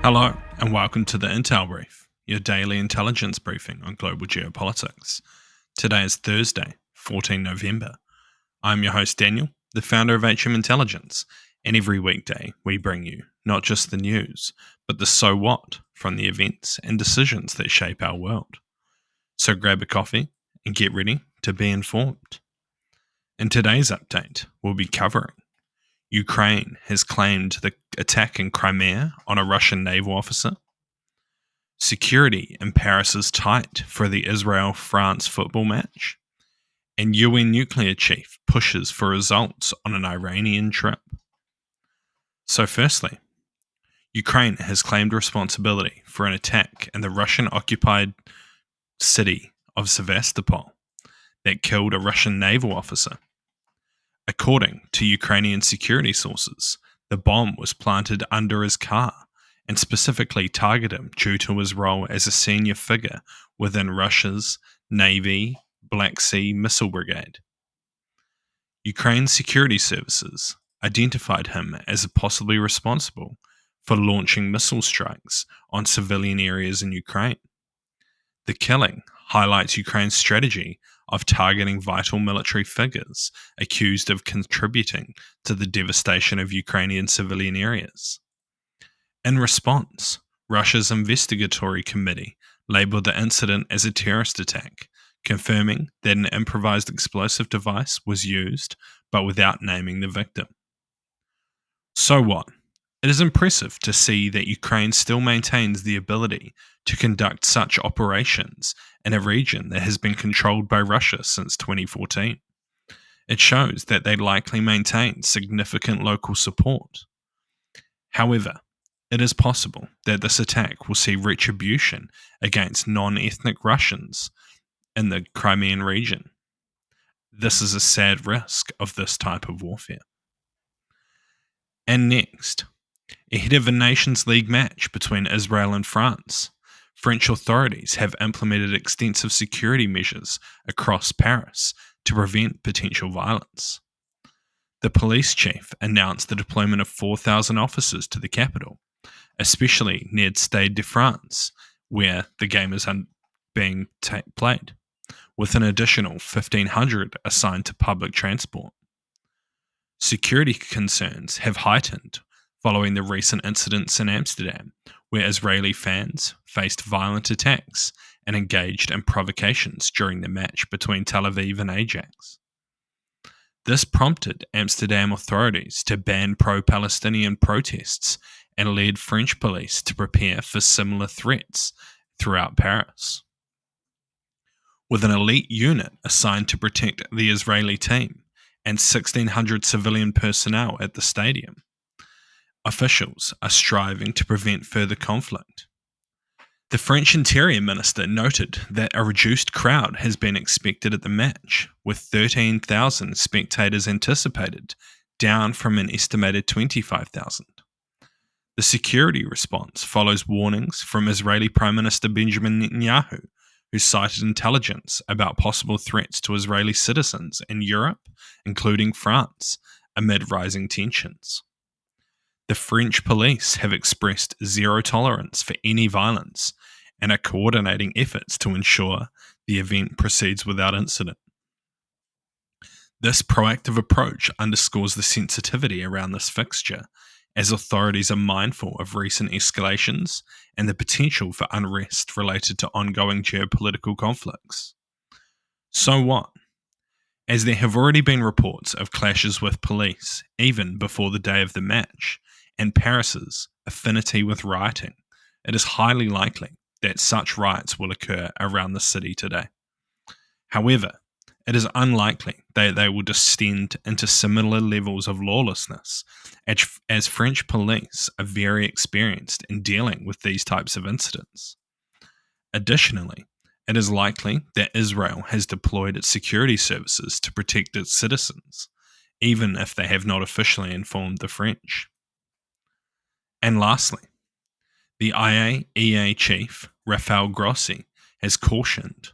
Hello, and welcome to the Intel Brief, your daily intelligence briefing on global geopolitics. Today is Thursday, 14 November. I'm your host Daniel, the founder of HM Intelligence, and every weekday we bring you not just the news, but the so what from the events and decisions that shape our world. So grab a coffee and get ready to be informed. In today's update, we'll be covering Ukraine has claimed the attack in Crimea on a Russian naval officer. Security in Paris is tight for the Israel-France football match. And UN nuclear chief pushes for results on an Iranian trip. So firstly, Ukraine has claimed responsibility for an attack in the Russian-occupied city of Sevastopol that killed a Russian naval officer. According to Ukrainian security sources, the bomb was planted under his car and specifically targeted him due to his role as a senior figure within Russia's Navy Black Sea Missile Brigade. Ukraine's security services identified him as possibly responsible for launching missile strikes on civilian areas in Ukraine. The killing highlights Ukraine's strategy of targeting vital military figures accused of contributing to the devastation of Ukrainian civilian areas. In response, Russia's investigatory committee labeled the incident as a terrorist attack, confirming that an improvised explosive device was used, but without naming the victim. So what? It is impressive to see that Ukraine still maintains the ability to conduct such operations in a region that has been controlled by Russia since 2014. It shows that they likely maintain significant local support. However, it is possible that this attack will see retribution against non-ethnic Russians in the Crimean region. This is a sad risk of this type of warfare. And next, ahead of a Nations League match between Israel and France, French authorities have implemented extensive security measures across Paris to prevent potential violence. The police chief announced the deployment of 4,000 officers to the capital, especially near Stade de France, where the game is being played, with an additional 1,500 assigned to public transport. Security concerns have heightened following the recent incidents in Amsterdam, where Israeli fans faced violent attacks and engaged in provocations during the match between Tel Aviv and Ajax. This prompted Amsterdam authorities to ban pro-Palestinian protests and led French police to prepare for similar threats throughout Paris. With an elite unit assigned to protect the Israeli team and 1,600 civilian personnel at the stadium, officials are striving to prevent further conflict. The French Interior Minister noted that a reduced crowd has been expected at the match, with 13,000 spectators anticipated, down from an estimated 25,000. The security response follows warnings from Israeli Prime Minister Benjamin Netanyahu, who cited intelligence about possible threats to Israeli citizens in Europe, including France, amid rising tensions. The French police have expressed zero tolerance for any violence and are coordinating efforts to ensure the event proceeds without incident. This proactive approach underscores the sensitivity around this fixture, as authorities are mindful of recent escalations and the potential for unrest related to ongoing geopolitical conflicts. So what? As there have already been reports of clashes with police, even before the day of the match, and Paris's affinity with rioting, it is highly likely that such riots will occur around the city today. However, it is unlikely that they will descend into similar levels of lawlessness, as French police are very experienced in dealing with these types of incidents. Additionally, it is likely that Israel has deployed its security services to protect its citizens, even if they have not officially informed the French. And lastly, the IAEA chief, Rafael Grossi, has cautioned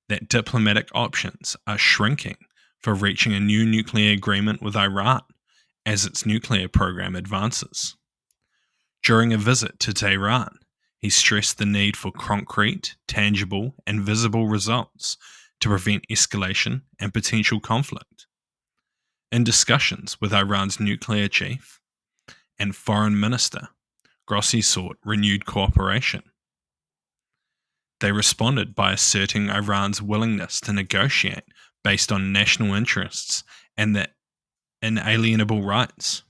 that diplomatic options are shrinking for reaching a new nuclear agreement with Iran as its nuclear program advances. During a visit to Tehran, he stressed the need for concrete, tangible, and visible results to prevent escalation and potential conflict. In discussions with Iran's nuclear chief and foreign minister, Grossi sought renewed cooperation. They responded by asserting Iran's willingness to negotiate based on national interests and their inalienable rights,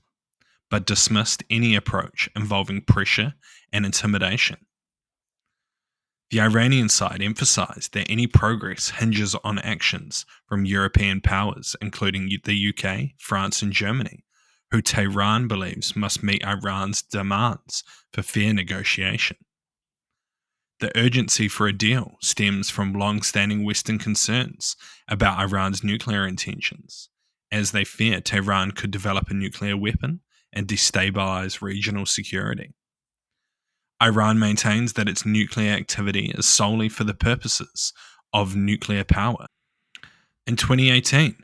but dismissed any approach involving pressure and intimidation. The Iranian side emphasized that any progress hinges on actions from European powers, including the UK, France, and Germany, who Tehran believes must meet Iran's demands for fair negotiation. The urgency for a deal stems from long-standing Western concerns about Iran's nuclear intentions, as they fear Tehran could develop a nuclear weapon and destabilize regional security. Iran maintains that its nuclear activity is solely for the purposes of nuclear power. In 2018,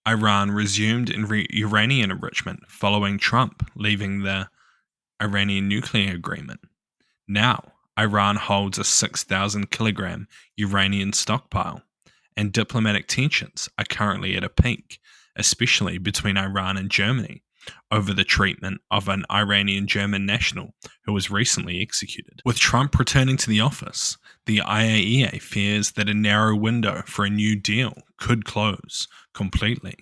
Iran resumed uranium enrichment following Trump leaving the Iranian nuclear agreement. Now, Iran holds a 6,000 kilogram uranium stockpile, and diplomatic tensions are currently at a peak, especially between Iran and Germany, over the treatment of an Iranian German national who was recently executed. With Trump returning to the office, the IAEA fears that a narrow window for a new deal could close completely,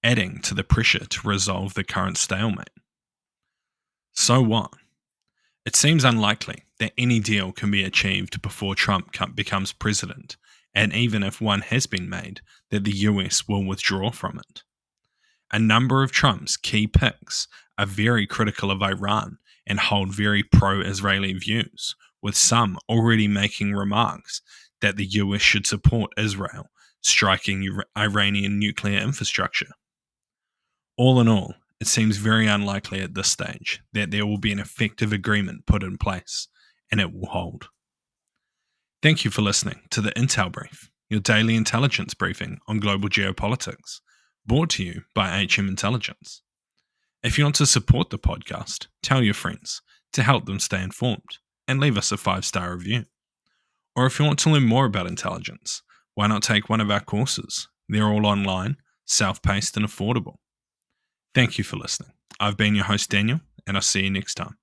adding to the pressure to resolve the current stalemate. So what? It seems unlikely that any deal can be achieved before Trump becomes president, and even if one has been made, that the US will withdraw from it. A number of Trump's key picks are very critical of Iran and hold very pro-Israeli views, with some already making remarks that the US should support Israel striking Iranian nuclear infrastructure. All in all, it seems very unlikely at this stage that there will be an effective agreement put in place, and it will hold. Thank you for listening to the Intel Brief, your daily intelligence briefing on global geopolitics, brought to you by HM Intelligence. If you want to support the podcast, tell your friends to help them stay informed and leave us a 5-star review. Or if you want to learn more about intelligence, why not take one of our courses? They're all online, self-paced and affordable. Thank you for listening. I've been your host, Daniel, and I'll see you next time.